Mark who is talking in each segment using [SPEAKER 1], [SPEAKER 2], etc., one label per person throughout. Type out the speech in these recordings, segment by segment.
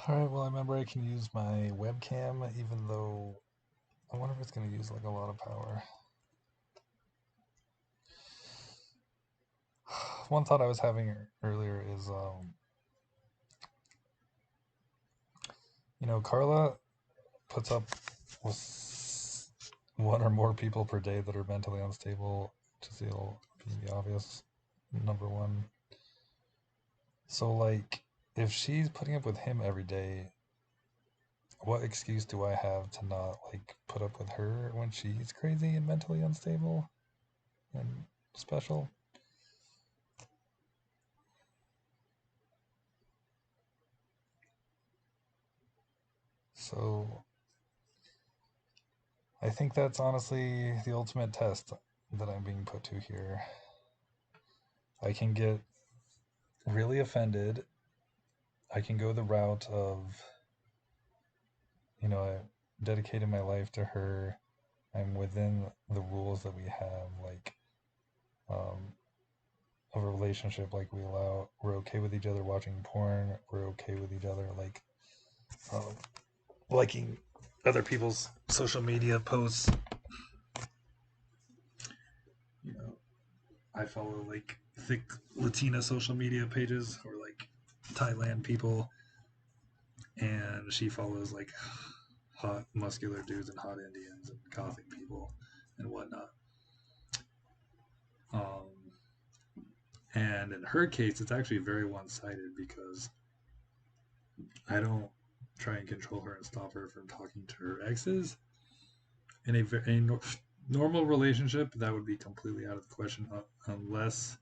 [SPEAKER 1] Alright, well, I remember I can use my webcam, even though I wonder if it's going to use like a lot of power. One thought I was having earlier is, Carla puts up with one or more people per day that are mentally unstable, to see the obvious, number one. So, like, if she's putting up with him every day, what excuse do I have to not, like, put up with her when she's crazy and mentally unstable and special? So, I think that's honestly the ultimate test that I'm being put to here. I can get really offended. I can go the route of, I dedicated my life to her. I'm within the rules that we have, like, um, of a relationship. Like, we're okay with each other watching porn. We're okay with each other, like, um, liking other people's social media posts. You know, I follow like thick Latina social media pages or like Thailand people, and she follows like hot muscular dudes and hot Indians and gothic people and whatnot. Um, and in her case, it's actually very one-sided because I don't try and control her and stop her from talking to her exes. In a normal relationship, that would be completely out of the question, unless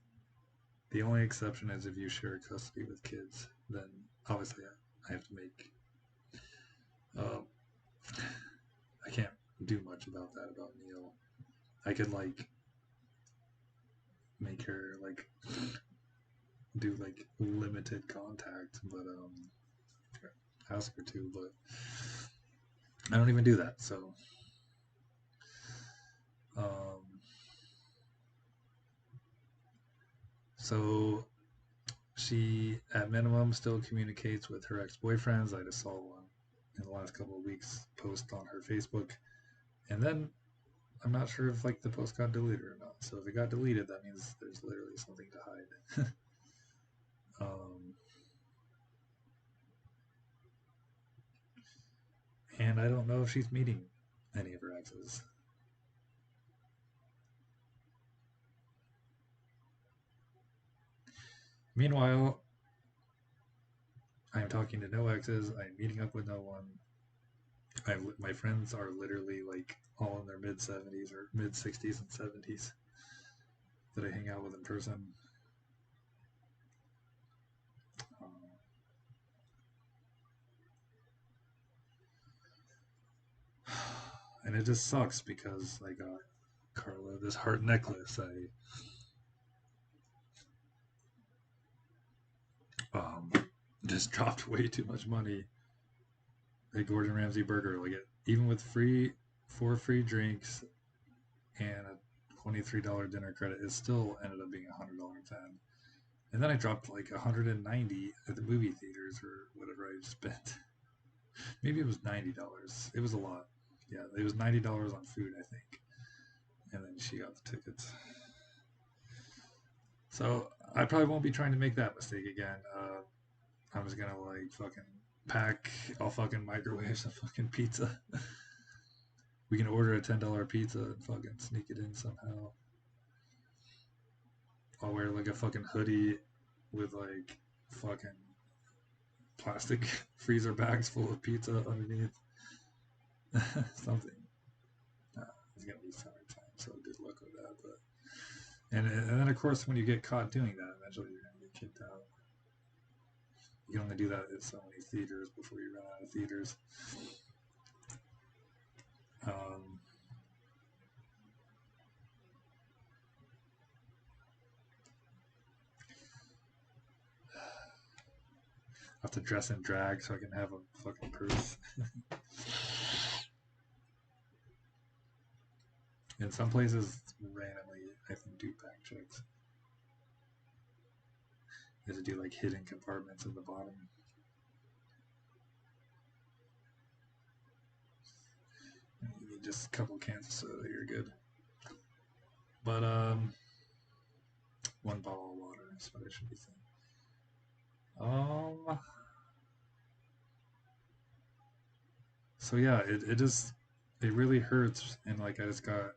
[SPEAKER 1] the only exception is if you share custody with kids. Then obviously I have to make. Uh, I can't do much about that about Neil. I could like make her like do like limited contact, but ask her to, but I don't even do that. Um, so she at minimum still communicates with her ex-boyfriends. I just saw one in the last couple of weeks post on her Facebook, and then I'm not sure if like the post got deleted or not. So if it got deleted, that means there's literally something to hide. um, and I don't know if she's meeting any of her exes. Meanwhile, I'm talking to no exes. I'm meeting up with no one. My friends are literally like all in their mid 70s or mid 60s and 70s that I hang out with in person. Um, and it just sucks because I got Carla this heart necklace. I just dropped way too much money at Gordon Ramsay Burger. Like even with four free drinks and a $23 dinner credit, it still ended up being $100 fan. And then I dropped like 190 at the movie theaters or whatever I spent. Maybe it was $90. It was a lot. Yeah, it was $90 on food, I think. And then she got the tickets. So I probably won't be trying to make that mistake again. I'm just gonna like fucking pack. I'll fucking microwave some fucking pizza. We can order a $10 pizza and fucking sneak it in somehow. I'll wear like a fucking hoodie with like fucking plastic freezer bags full of pizza underneath. Something. It's gonna be summertime, so good luck with that. But and then of course when you get caught doing that, eventually you're gonna get kicked out. You can only do that at so many theaters before you run out of theaters. Um, I have to dress in drag so I can have a fucking purse. In some places, randomly, I think do back checks. You have to do like hidden compartments at the bottom. just a couple cans of soda, you're good. But one bottle of water is what I should be saying. So yeah, it really hurts, and like I just got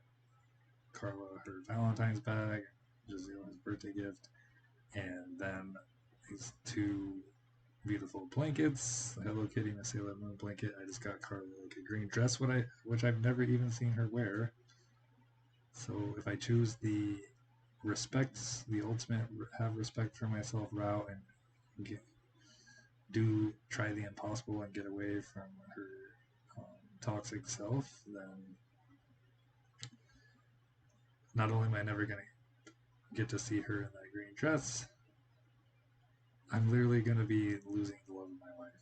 [SPEAKER 1] Carla her Valentine's bag, which is his birthday gift, and then these two beautiful blankets, the Hello Kitty and a Sailor Moon blanket. I just got Carla like a green dress, which I've never even seen her wear. So if I choose the ultimate have respect for myself route and try the impossible and get away from her toxic self, then not only am I never going to get to see her in that green dress, I'm literally going to be losing the love of my life.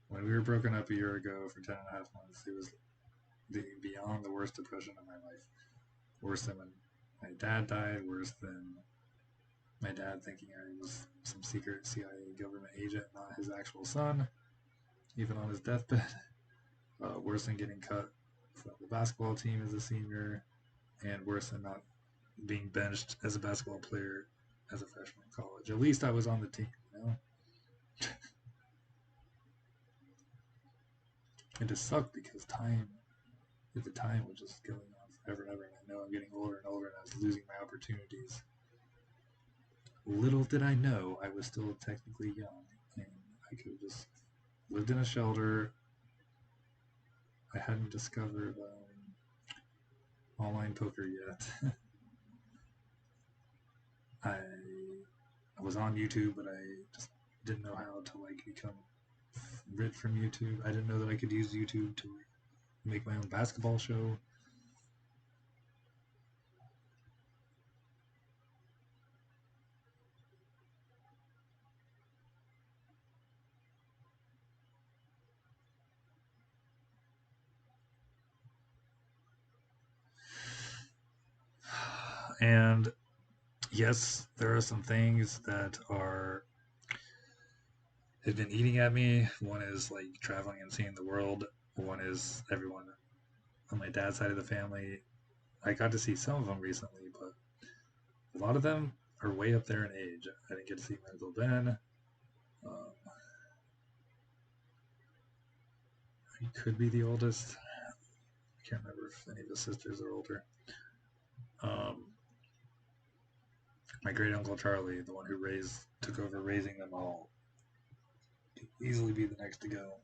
[SPEAKER 1] When we were broken up a year ago for 10.5 months, it was beyond the worst depression of my life. Worse than when my dad died, worse than my dad thinking I was some secret CIA government agent, not his actual son, even on his deathbed. Worse than getting cut from the basketball team as a senior, and worse than not being benched as a basketball player as a freshman in college. At least I was on the team, you know? It just sucked because at the time was just going on forever and ever, and I know I'm getting older and older and I was losing my opportunities. Little did I know I was still technically young, and I could have just lived in a shelter. I hadn't discovered online poker yet. I was on YouTube, but I just didn't know how to like become rich from YouTube. I didn't know that I could use YouTube to make my own basketball show. And yes, there are some things that have been eating at me. One is like traveling and seeing the world. One is everyone on my dad's side of the family. I got to see some of them recently, but a lot of them are way up there in age. I didn't get to see my Uncle Ben. He could be the oldest. I can't remember if any of his sisters are older. My great uncle Charlie, the one who took over raising them all, could easily be the next to go.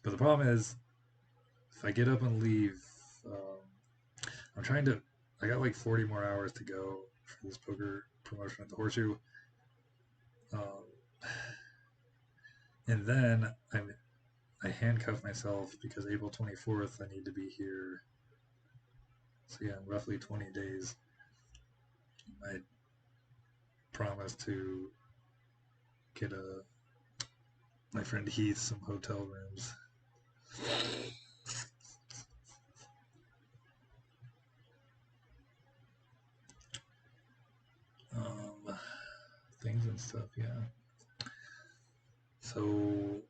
[SPEAKER 1] But the problem is, if I get up and leave, I got like 40 more hours to go for this poker promotion at the Horseshoe. And then I handcuff myself because April 24th I need to be here. So yeah, in roughly 20 days, I promised to get my friend Heath some hotel rooms. Things and stuff, yeah. So,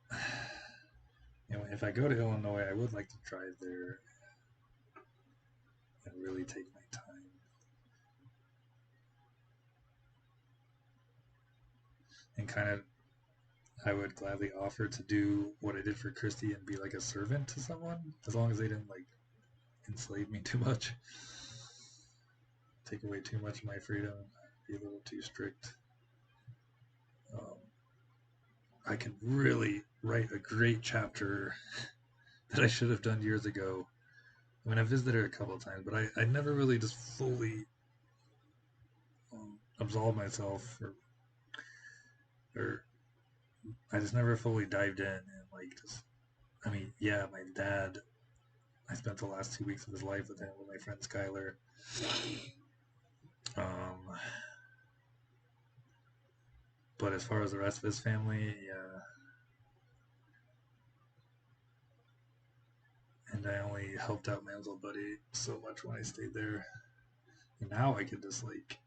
[SPEAKER 1] if I go to Illinois, I would like to drive there and really take my time. And kind of, I would gladly offer to do what I did for Christy and be like a servant to someone, as long as they didn't like enslave me too much, take away too much of my freedom, be a little too strict. I could really write a great chapter that I should have done years ago. I mean, I visited her a couple of times, but I never really just fully absolved myself, or I just never fully dived in and like just. I mean, yeah, my dad. I spent the last 2 weeks of his life with him, with my friend Skylar. But as far as the rest of his family, yeah. And I only helped out my uncle buddy so much when I stayed there. And now I could just like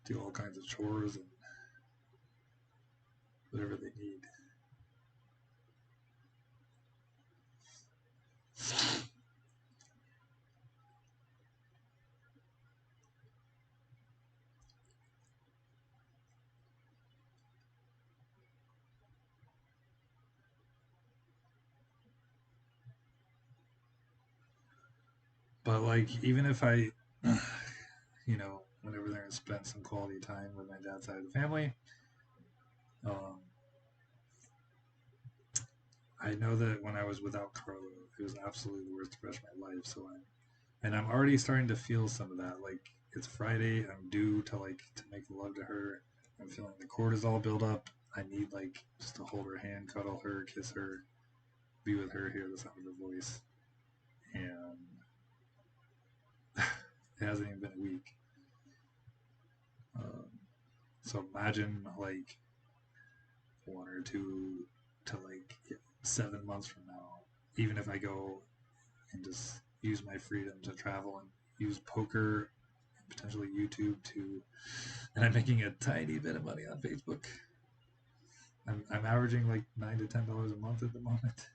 [SPEAKER 1] do all kinds of chores and whatever they need. But like, even if I, you know, went over there and spent some quality time with my dad's side of the family, um, I know that when I was without Carla, it was absolutely the worst depression of my life. I'm already starting to feel some of that. Like, it's Friday, I'm due to make love to her. I'm feeling the cortisol build up. I need like just to hold her hand, cuddle her, kiss her, be with her, hear the sound of her voice. And it hasn't even been a week. Um, so imagine like 1 or 2 to 7 months from now, even if I go and just use my freedom to travel and use poker and potentially YouTube to, and I'm making a tiny bit of money on Facebook. I'm averaging like $9 to $10 a month at the moment.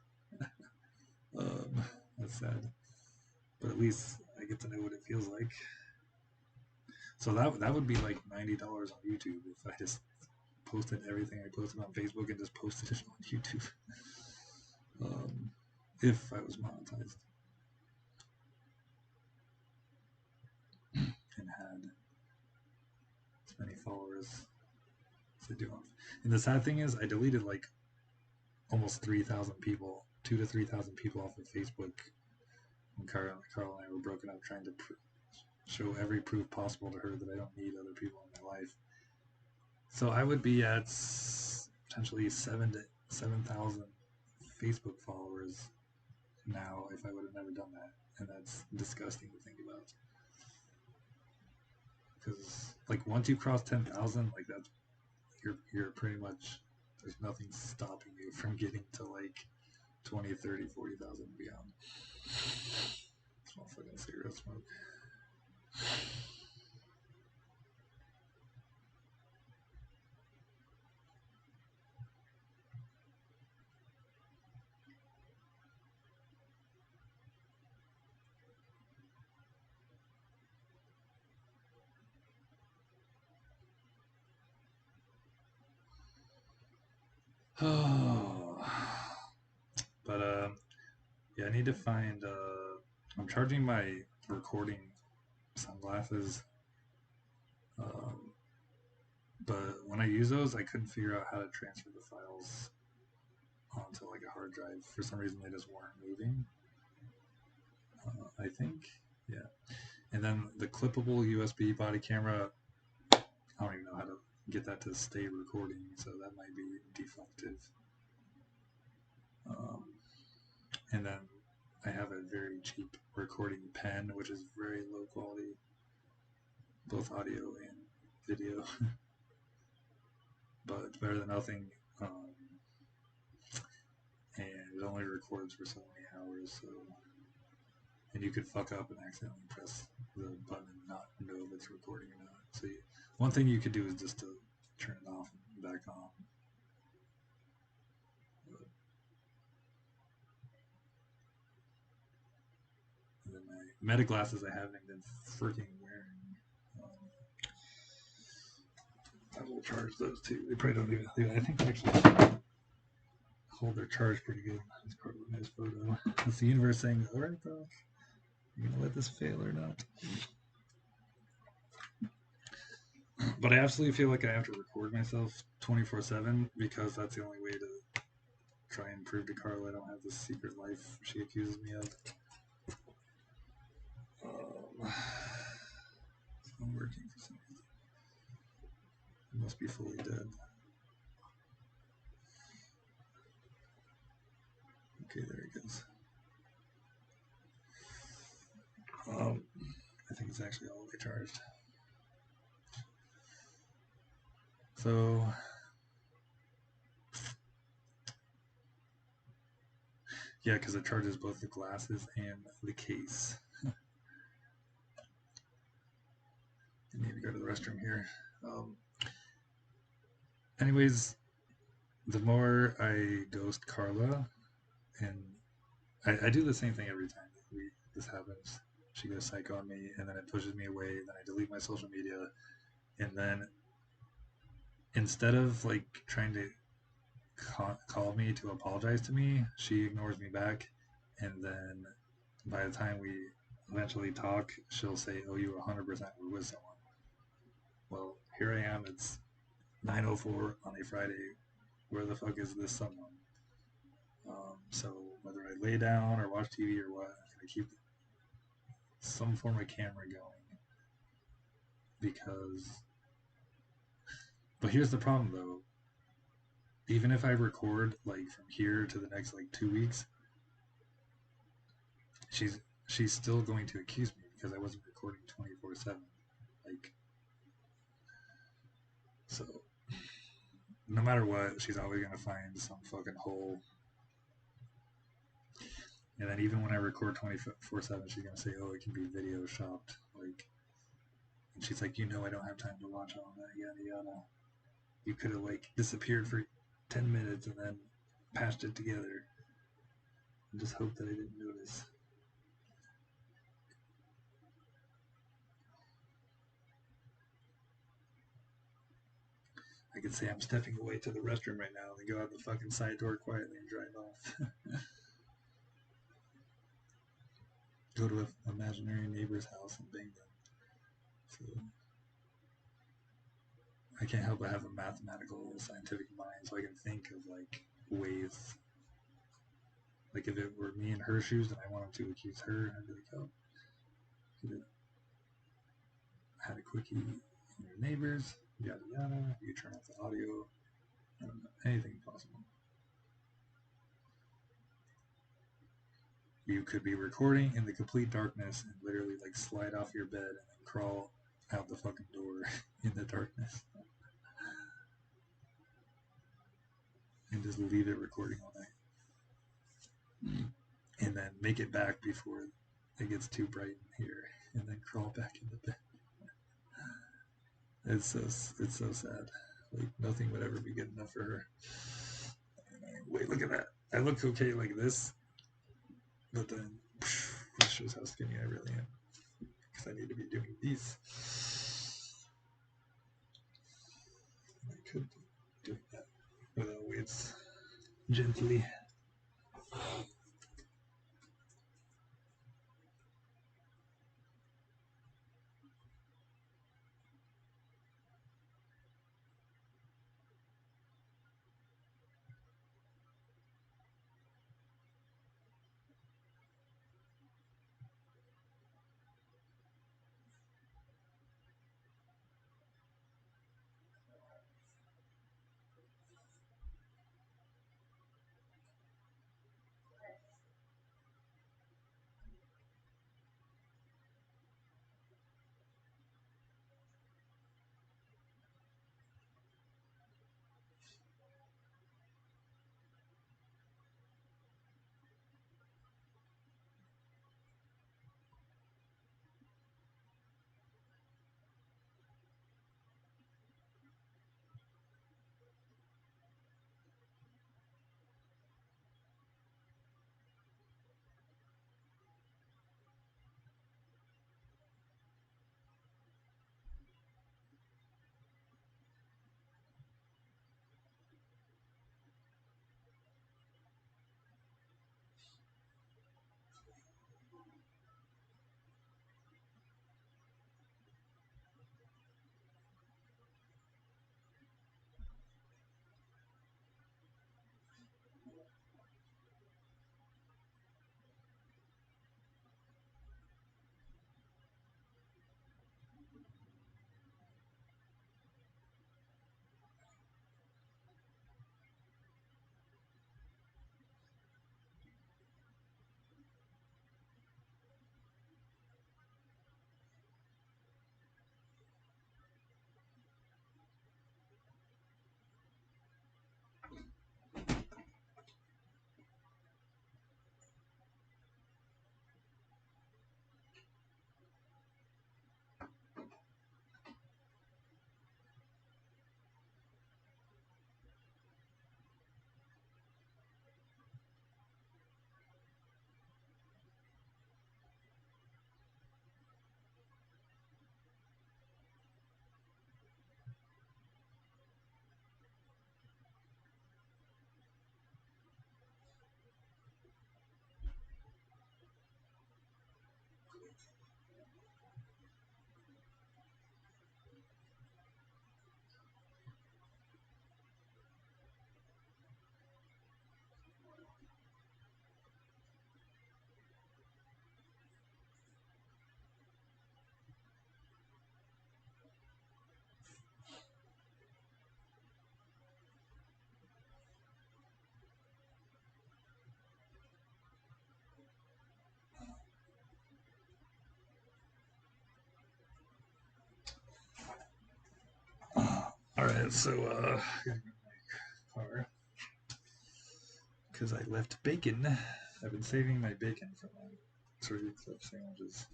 [SPEAKER 1] That's sad, but at least I get to know what it feels like. So that would be like $90 on YouTube if I just posted everything I posted on Facebook and just posted it on YouTube. If I was monetized and had as many followers as I do on. And the sad thing is, I deleted like almost 3,000 people, 2 to 3,000 people off of Facebook when Carl and I were broken up, trying to show every proof possible to her that I don't need other people in my life. So I would be at potentially 7,000 Facebook followers now if I would have never done that, and that's disgusting to think about. Because like once you cross 10,000, like that's you're pretty much, there's nothing stopping you from getting to like 20, 30, 40,000 and beyond. Small fucking cigarette smoke. Oh, but yeah, I need to find. I'm charging my recording sunglasses, um, but when I use those, I couldn't figure out how to transfer the files onto like a hard drive. For some reason, they just weren't moving. I think, yeah. And then the clippable USB body camera, I don't even know how to get that to stay recording, so that might be defunctive. And then I have a very cheap recording pen, which is very low quality, both audio and video, but it's better than nothing. And it only records for so many hours, so, and you could fuck up and accidentally press the button and not know if it's recording or not. So one thing you could do is just to turn it off and back on. And then my Meta glasses I haven't been freaking wearing. I will charge those too. They probably don't even. I think they actually hold their charge pretty good. That's probably a nice photo. That's the universe saying, "All right, bro, you gonna let this fail or not?" But I absolutely feel like I have to record myself 24/7 because that's the only way to try and prove to Carla I don't have this secret life she accuses me of. It's not working for some reason. It must be fully dead. Okay, there it goes. I think it's actually all the way charged. So yeah, because it charges both the glasses and the case. I need to go to the restroom here. Anyways, the more I ghost Carla and I do the same thing every time this happens. She goes psycho on me, and then it pushes me away. Then I delete my social media, and then instead of like trying to call me to apologize to me, she ignores me back, and then by the time we eventually talk, she'll say, "Oh, you 100% were with someone." Well, here I am. It's 9:04 on a Friday. Where the fuck is this someone? So whether I lay down or watch TV or what, I'm gonna keep some form of camera going because. But here's the problem though. Even if I record like from here to the next like 2 weeks, she's she's still going to accuse me because I wasn't recording 24/7. Like so, no matter what, she's always gonna find some fucking hole. And then even when I record 24/7, she's gonna say, "Oh, it can be video shopped." Like, and she's like, I don't have time to watch all that, yada yada. You could have like disappeared for 10 minutes and then patched it together. And just hope that I didn't notice. I could say I'm stepping away to the restroom right now and go out the fucking side door quietly and drive off. Go to an imaginary neighbor's house and bang them. So I can't help but have a mathematical, scientific mind, so I can think of like ways. Like if it were me in her shoes and I wanted to accuse her, I'd be like, "Oh, could have had a quickie in your neighbors, yada yada. You turn off the audio. I don't know, anything possible. You could be recording in the complete darkness and literally like slide off your bed and then crawl out the fucking door in the darkness and just leave it recording all night and then make it back before it gets too bright in here and then crawl back into bed. It's so sad. Like nothing would ever be good enough for her. Wait, look at that. I look okay like this, but then this shows how skinny I really am because I need to be doing these. I could do that without weights gently. So, I gotta go to my car because I left bacon. I've been saving my bacon for my turkey club sandwiches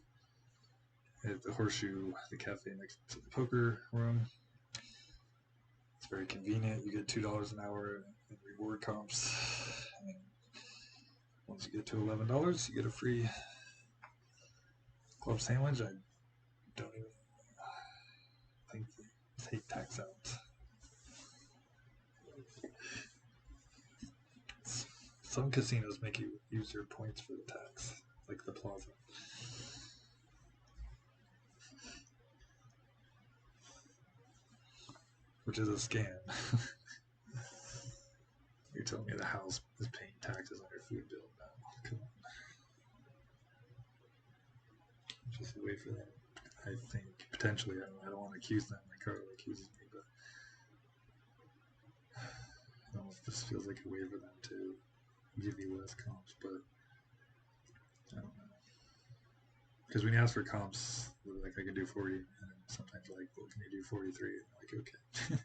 [SPEAKER 1] at the Horseshoe, the cafe next to the poker room. It's very convenient. You get $2 an hour in reward comps. And once you get to $11, you get a free club sandwich. I don't even think they take tax out. Some casinos make you use your points for the tax, like the Plaza. Which is a scam. You're telling me the house is paying taxes on your food bill now. Come on. Just a way for them. I think potentially, I don't want to accuse them like Carly accuses me, but I don't know if this feels like a way for them to give you less comps, but I don't know. Because when you ask for comps, like I can do 40, and sometimes like, well, can you do 43? And I'm like, okay.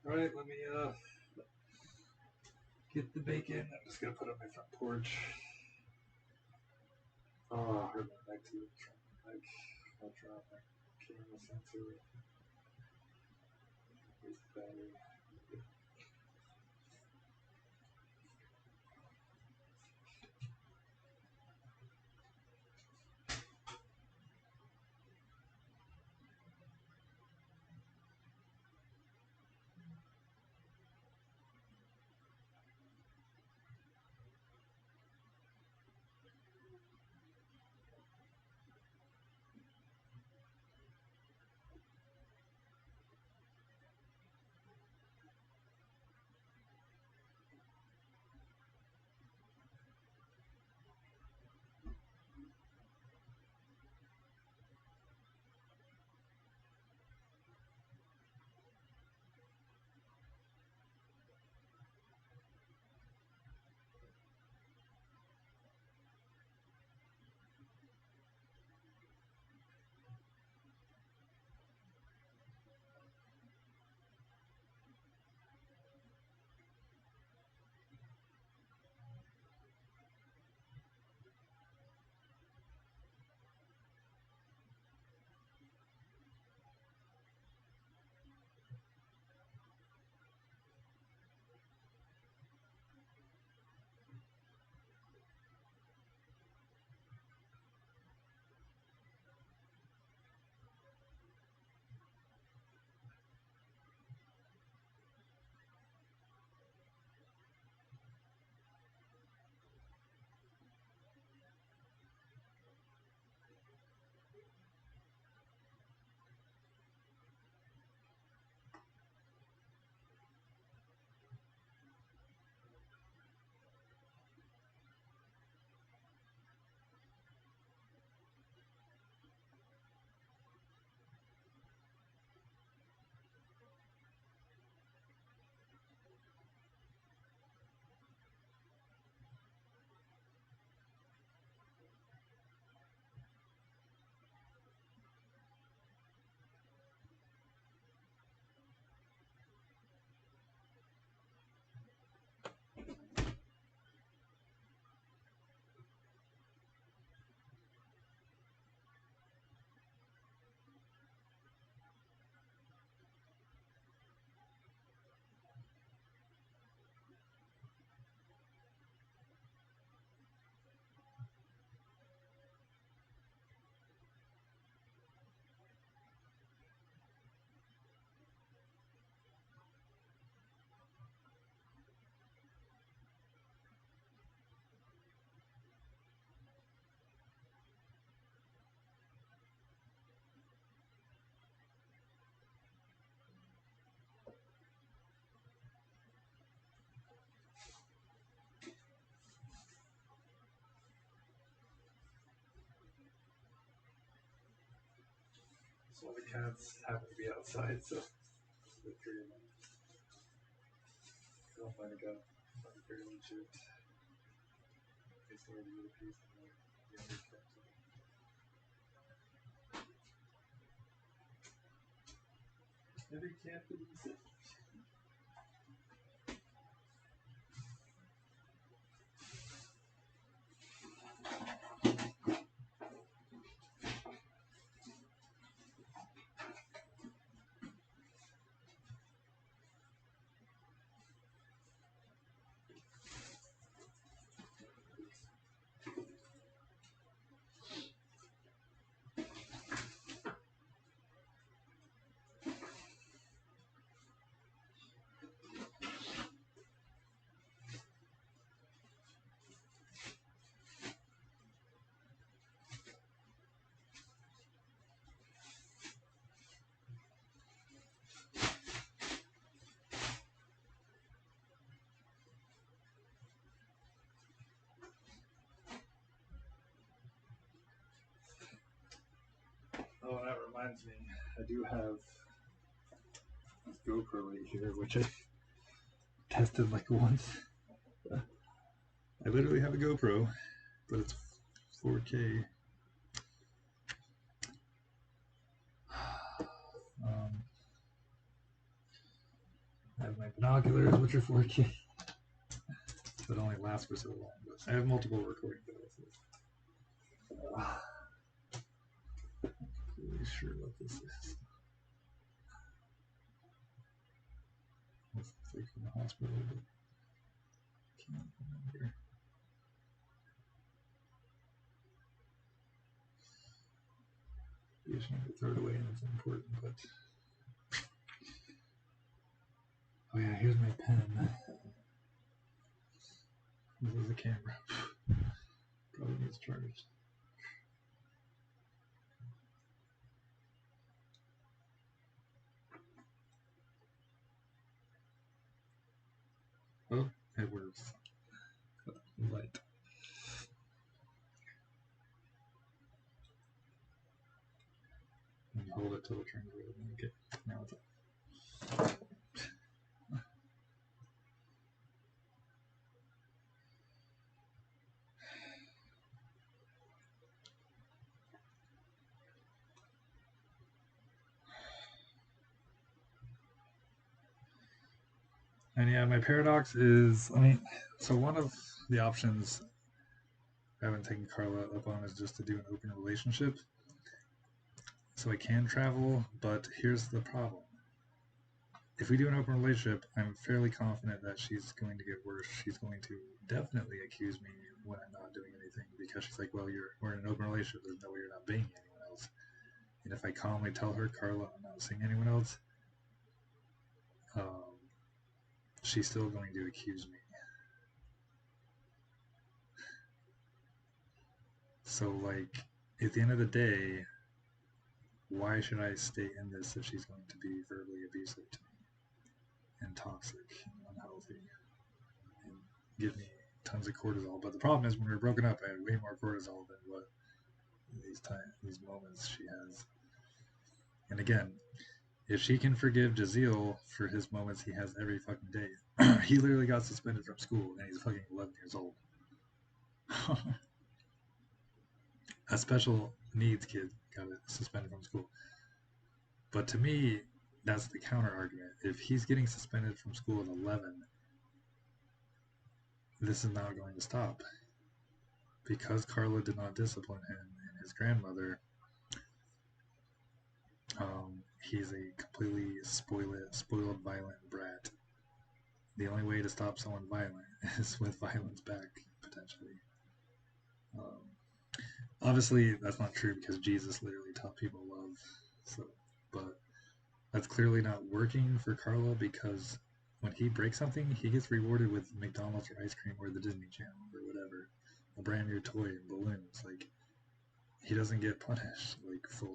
[SPEAKER 1] All right, let me get the bacon. I'm just gonna put it on my front porch. Oh, I hurt my neck too. Like, I'll drop my camera sensor. Here's the battery. So the cats happen to be outside, so the three of them. Oh my god, I'm barely chipped. They started to get a piece of the younger cats. Every cat is sick. Oh, that reminds me, I do have this GoPro right here, which I tested like once. I literally have a GoPro, but it's 4K. I have my binoculars, which are 4K, but only last for so long. But I have multiple recording devices. Not really sure what this is. It's like from the hospital, but can't remember. You should throw it away and it's important, but oh yeah, here's my pen. This is a camera. Probably needs charged. Oh, it works. Light. And you hold it till it turns red. Okay, now it's up. And yeah, my paradox is, so one of the options I haven't taken Carla up on is just to do an open relationship. So I can travel, but here's the problem. If we do an open relationship, I'm fairly confident that she's going to get worse. She's going to definitely accuse me when I'm not doing anything because she's like, well, we're in an open relationship. There's no way you're not banging anyone else. And if I calmly tell her, Carla, I'm not seeing anyone else, she's still going to accuse me. So, like, at the end of the day, why should I stay in this if she's going to be verbally abusive to me and toxic and unhealthy and give me tons of cortisol? But the problem is when we were broken up, I had way more cortisol than what these moments she has. And again, if she can forgive Jaziel for his moments he has every fucking day, he literally got suspended from school and he's fucking 11 years old. A special needs kid got suspended from school. But to me, that's the counter argument. If he's getting suspended from school at 11, this is not going to stop. Because Carla did not discipline him and his grandmother, he's a completely spoiled, violent brat. The only way to stop someone violent is with violence back, potentially. Obviously, that's not true because Jesus literally taught people love. So, but that's clearly not working for Carla because when he breaks something, he gets rewarded with McDonald's or ice cream or the Disney Channel or whatever, a brand new toy and balloons. Like, he doesn't get punished like fully.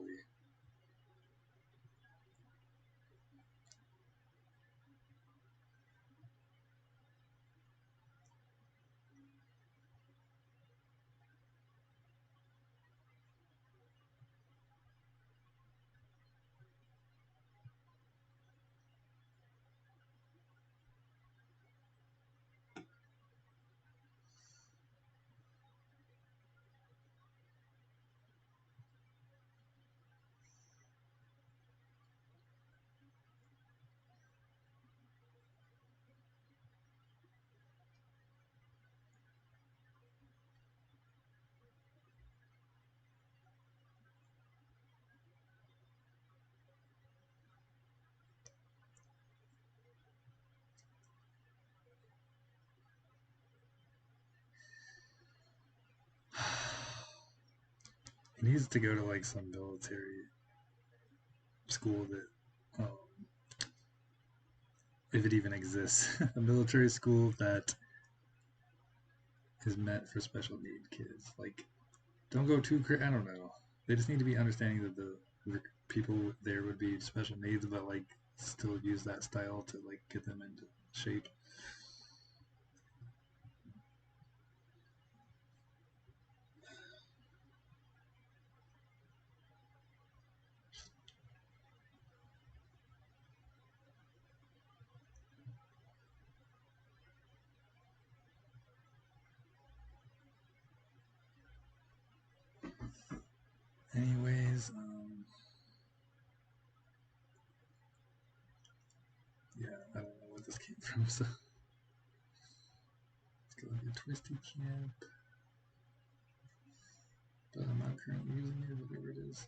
[SPEAKER 1] He needs to go to like some military school that, if it even exists, a military school that is meant for special need kids. Like, don't go too I don't know. They just need to be understanding that the people there would be special needs, but like still use that style to like get them into shape. Anyways, yeah, I don't know where this came from, so it's gonna be a twisty camp. But I'm not currently using it, whatever it is.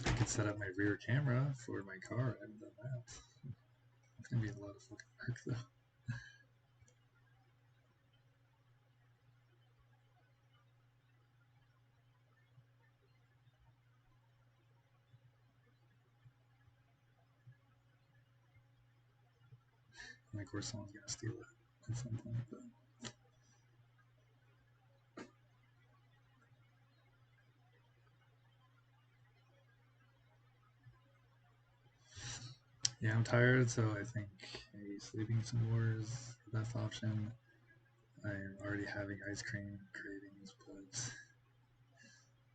[SPEAKER 1] I could set up my rear camera for my car. I haven't done that. It's gonna be a lot of fucking work though. And of course someone's gonna steal it at some point, but yeah, I'm tired, so I think sleeping some more is the best option. I'm already having ice cream cravings, but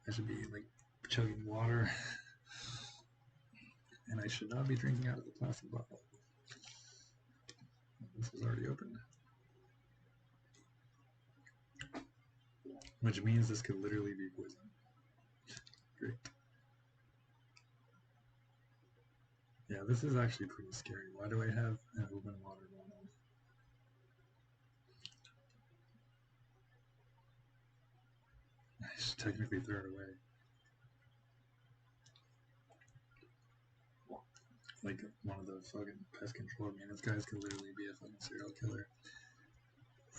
[SPEAKER 1] I should be like chugging water, and I should not be drinking out of the plastic bottle. This is already open, which means this could literally be poison. Great. Yeah, this is actually pretty scary. Why do I have an open water bottle? I should technically throw it away. Like one of the fucking pest control maintenance guys could literally be a fucking serial killer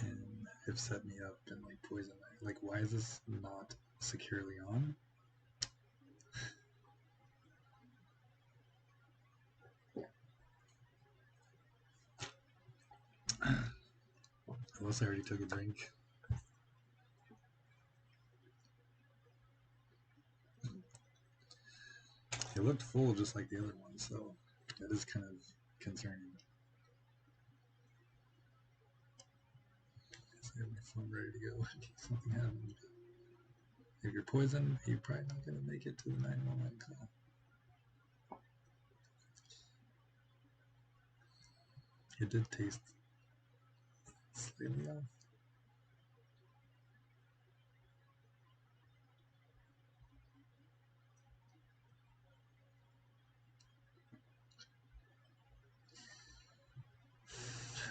[SPEAKER 1] and have set me up and like poisoned me. Like, why is this not securely on? Unless I already took a drink. It looked full just like the other one, so that is kind of concerning. I have my phone ready to go in case something happens. If you're poisoned, you're probably not going to make it to the 911 call. It did taste slightly off.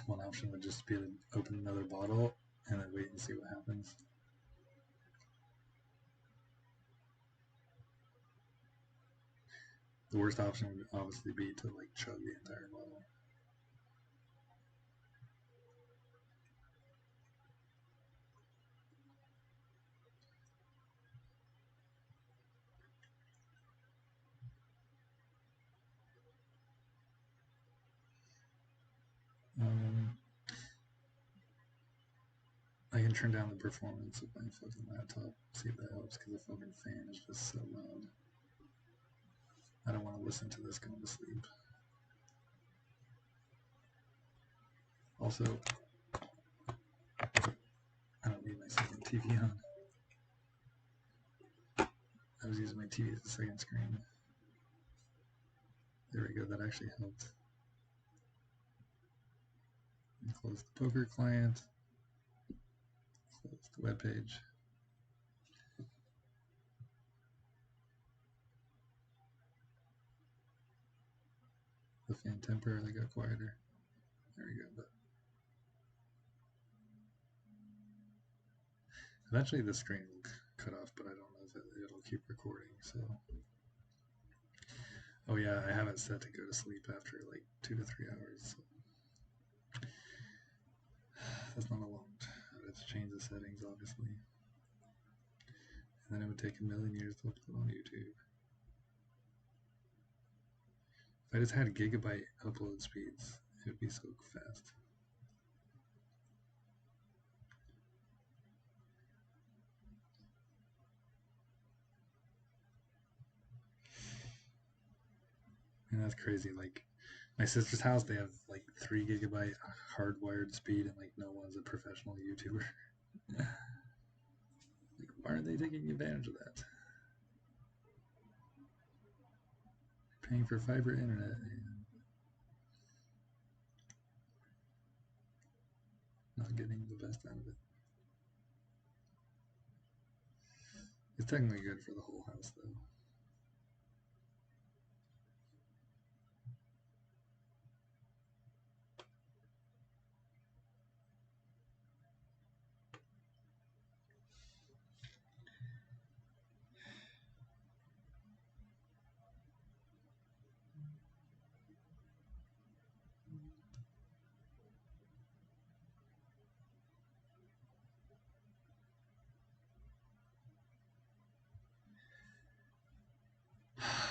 [SPEAKER 1] One option would just be to open another bottle and then wait and see what happens. The worst option would obviously be to like chug the entire bottle. I can turn down the performance of my fucking laptop, see if that helps, because the fucking fan is just so loud. I don't want to listen to this going to sleep. Also, I don't need my second TV on. I was using my TV as a second screen. There we go, that actually helped. And close the poker client. Close the web page. The fan temporarily got quieter. There we go. But eventually the screen will cut off, but I don't know if it'll keep recording. So Oh yeah, I have it set to go to sleep after like 2 to 3 hours. So that's not a long time. I have to change the settings, obviously. And then it would take a million years to upload on YouTube. If I just had gigabyte upload speeds, it would be so fast. And that's crazy. Like my sister's house, they have like 3 gigabyte hardwired speed, and like no one's a professional YouTuber. Like, why aren't they taking advantage of that? Paying for fiber internet and not getting the best out of it. It's technically good for the whole house, though.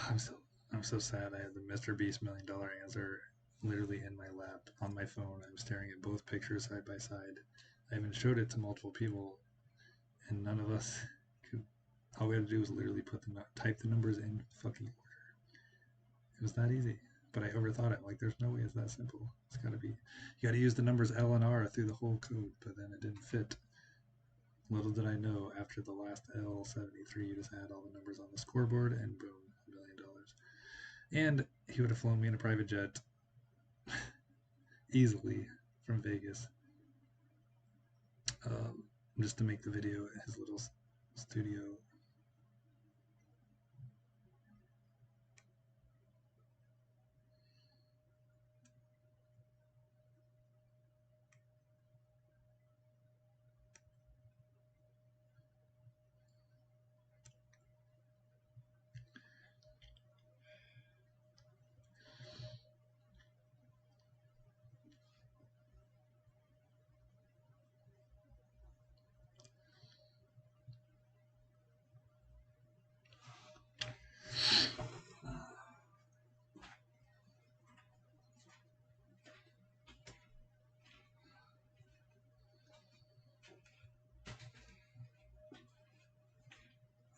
[SPEAKER 1] I'm so I'm so sad. I had the Mr. Beast $1,000,000 answer literally in my lap on my phone. I'm staring at both pictures side by side. I even showed it to multiple people, and none of us could. All we had to do was literally type the numbers in fucking order. It was that easy. But I overthought it. Like, there's no way it's that simple. It's got to be. You got to use the numbers L and R through the whole code, but then it didn't fit. Little did I know, after the last L73, you just add all the numbers on the scoreboard, and boom, $1,000,000. And he would have flown me in a private jet easily from Vegas, just to make the video at his little studio.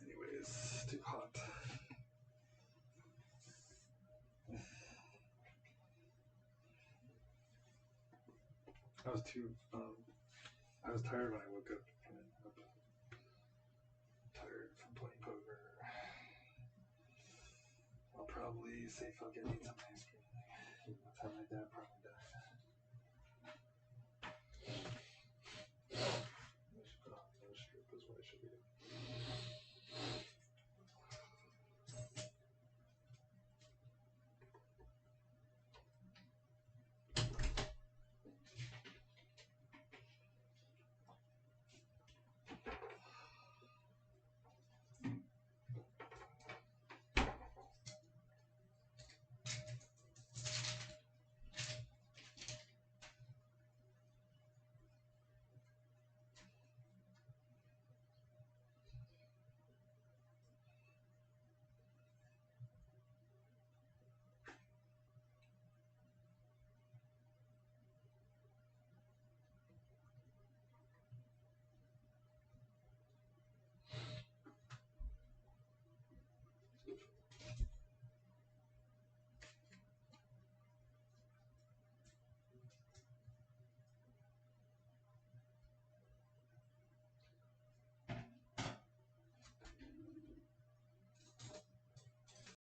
[SPEAKER 1] Anyways, it's too hot. I was too. I was tired when I woke up. Tired from playing poker. I'll probably say fuck it, eat some ice cream. That's how my dad probably